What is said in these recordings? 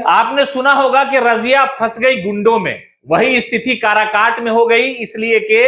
आपने सुना होगा कि रजिया फंस गई गुंडों में, वही स्थिति काराकाट में हो गई, इसलिए कि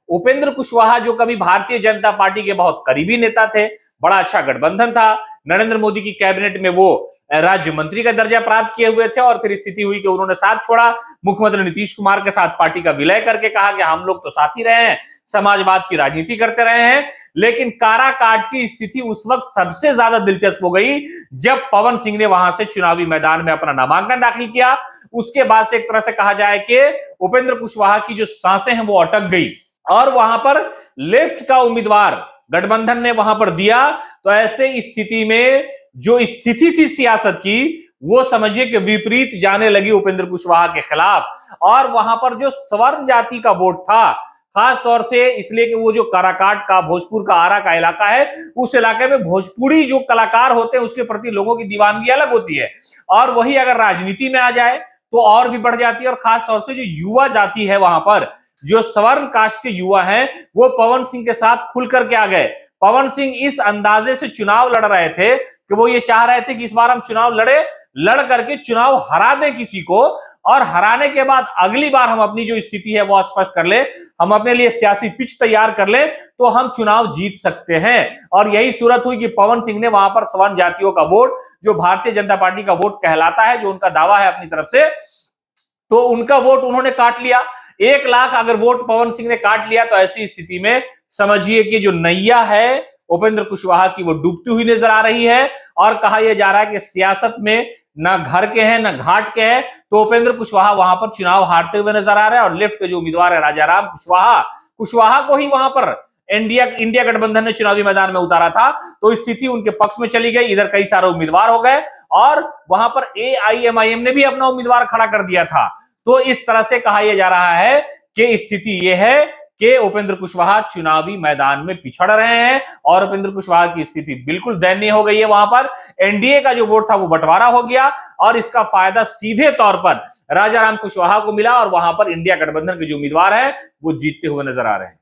उपेंद्र कुशवाहा जो कभी भारतीय जनता पार्टी के बहुत करीबी नेता थे, बड़ा अच्छा गठबंधन था, नरेंद्र मोदी की कैबिनेट में वो राज्य मंत्री का दर्जा प्राप्त किए हुए थे, और फिर स्थिति हुई कि उन्होंने साथ छोड़ा, मुख्यमंत्री नीतीश कुमार के साथ पार्टी का विलय करके कहा कि हम लोग तो साथ ही रहे हैं, समाजवाद की राजनीति करते रहे हैं। लेकिन काराकाट की स्थिति उस वक्त सबसे ज्यादा दिलचस्प हो गई जब पवन सिंह ने वहां से चुनावी मैदान में अपना नामांकन दाखिल किया। उसके बाद से एक तरह से कहा जाए कि उपेंद्र कुशवाहा की जो सांसें हैं वो अटक गई, और वहां पर लेफ्ट का उम्मीदवार गठबंधन ने वहां पर दिया। तो ऐसे स्थिति में जो स्थिति थी सियासत की, वो समझिए कि विपरीत जाने लगी उपेंद्र कुशवाहा के खिलाफ, और वहां पर जो स्वर्ण जाति का वोट था, खास तौर से इसलिए कि वो जो काराकाट का, भोजपुर का, आरा का इलाका है, उस इलाके में भोजपुरी जो कलाकार होते हैं उसके प्रति लोगों की दीवानगी अलग होती है, और वही अगर राजनीति में आ जाए तो और भी बढ़ जाती है। और खास तौर से जो युवा जाति है वहां पर, जो स्वर्ण कास्ट के युवा हैं, वो पवन सिंह के साथ खुल करके आ गए। पवन सिंह इस अंदाजे से चुनाव लड़ रहे थे कि वो ये चाह रहे थे कि इस बार हम चुनाव लड़ करके चुनाव हरा दें किसी को, और हराने के बाद अगली बार हम अपनी जो स्थिति है वो स्पष्ट कर ले, हम अपने लिए सियासी पिच तैयार कर ले, तो हम चुनाव जीत सकते हैं। और यही सूरत हुई कि पवन सिंह ने वहां पर स्वर्ण जातियों का वोट, जो भारतीय जनता पार्टी का वोट कहलाता है, जो उनका दावा है अपनी तरफ से, तो उनका वोट उन्होंने काट लिया। 1 लाख अगर वोट पवन सिंह ने काट लिया, तो ऐसी स्थिति में समझिए कि जो नैया है उपेंद्र कुशवाहा की, वो डूबती हुई नजर आ रही है। और कहा यह जा रहा है कि सियासत में ना घर के हैं ना घाट के हैं, तो उपेंद्र कुशवाहा वहां पर चुनाव हारते हुए नजर आ रहे हैं। और लेफ्ट के जो उम्मीदवार है राजाराम कुशवाहा को ही वहां पर इंडिया गठबंधन ने चुनावी मैदान में उतारा था, तो स्थिति उनके पक्ष में चली गई। इधर कई सारे उम्मीदवार हो गए, और वहां पर AIMIM ने भी अपना उम्मीदवार खड़ा कर दिया था। तो इस तरह से कहा यह जा रहा है कि स्थिति यह है कि उपेंद्र कुशवाहा चुनावी मैदान में पिछड़ रहे हैं, और उपेंद्र कुशवाहा की स्थिति बिल्कुल दयनीय हो गई है। वहां पर एनडीए का जो वोट था वो बंटवारा हो गया, और इसका फायदा सीधे तौर पर राजाराम कुशवाहा को मिला, और वहां पर इंडिया गठबंधन के जो उम्मीदवार है वो जीतते हुए नजर आ रहे हैं।